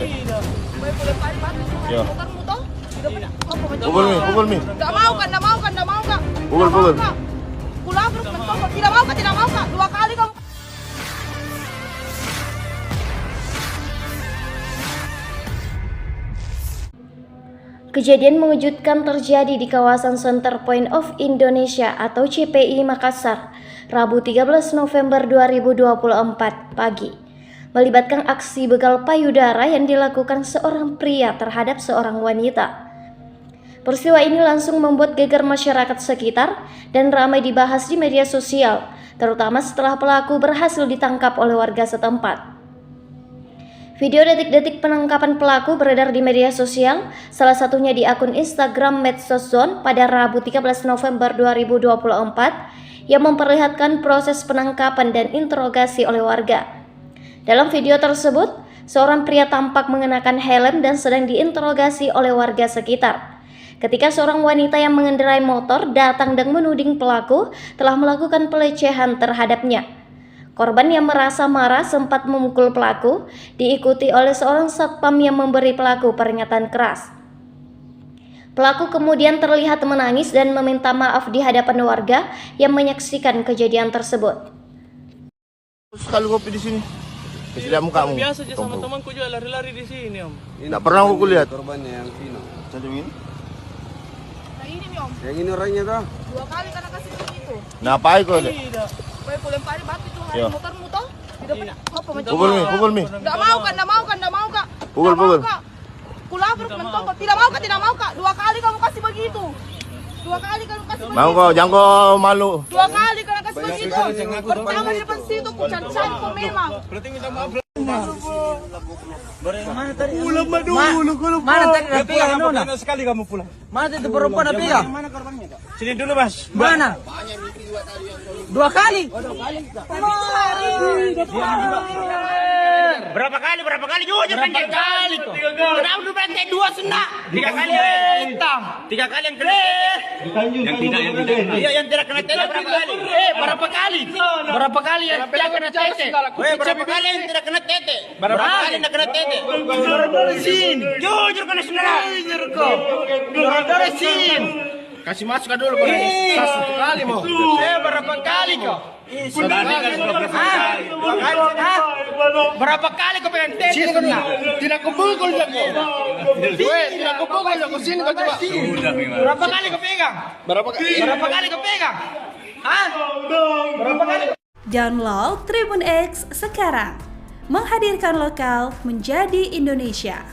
deh. Ya. Pukul mi. Nggak mau kan? Pukul. Pulang terus mentok. Tidak mau kak. 2 kali kamu. Kejadian mengejutkan terjadi di kawasan Center Point of Indonesia atau CPI Makassar, Rabu 13 November 2024 pagi, melibatkan aksi begal payudara yang dilakukan seorang pria terhadap seorang wanita. Peristiwa ini langsung membuat geger masyarakat sekitar dan ramai dibahas di media sosial, terutama setelah pelaku berhasil ditangkap oleh warga setempat. Video detik-detik penangkapan pelaku beredar di media sosial, salah satunya di akun Instagram Medsoszone pada Rabu 13 November 2024 yang memperlihatkan proses penangkapan dan interogasi oleh warga. Dalam video tersebut, seorang pria tampak mengenakan helm dan sedang diinterogasi oleh warga sekitar. Ketika seorang wanita yang mengendarai motor datang dan menuding pelaku telah melakukan pelecehan terhadapnya. Korban yang merasa marah sempat memukul pelaku, diikuti oleh seorang satpam yang memberi pelaku peringatan keras. Pelaku kemudian terlihat menangis dan meminta maaf di hadapan warga yang menyaksikan kejadian tersebut. Sekali kopi di sini. Tidak mukamu. Biasa aja sama temanku juga lari-lari di sini, Om. Tidak pernah aku lihat. Korbannya yang Vino. Macam ini. Nah ini nih om. Yang ini orangnya tuh. 2 kali karena kasih begitu. Nah, apa itu? Tidak. Aku lempari batu tuh Ya. muter-muter. Tidak pernah. Apa macam? Pukul mi. Nggak mau kak. Pukul. Pulang terus mentok. Tidak mau kak. 2 kali kamu kasih begitu. 2 kali kamu kasih begitu. Mau kau, jangan kau malu. 2 kali kamu kasih begitu. Pertama di depan situ ku cari kok memang. Berarti minta maaf. Mana tadi ada pulang Nona? Sekali kamu pulang. Mana itu perempuan ada ya? Sini dulu, Mas. Mana? 2 kali. Berapa kali? Jujur berapa kali kok? Kenapa lu bantai 2 senak? 3 kali hitam. 3 kali yang kena. Yang tidak. Iya, yang tidak kena tete berapa kali? Berapa kali? Berapa kali yang tidak kena tete? Berapa kali yang tidak kena tete? Berapa kali yang kena tete? Dari sini. Jujur kena saudara. Jujur kok. Dari sini. Kasih masuk dulu kau. Satu kali mau. Berapa kali kok? Berapa kali kau pengen tete? Tidak kupukul jago. Tidak kupukul jago. Sini kau coba. Berapa kali kau pegang? Berapa kali kau pegang? Hah? Berapa kali? Download Tribun X sekarang, menghadirkan lokal menjadi Indonesia.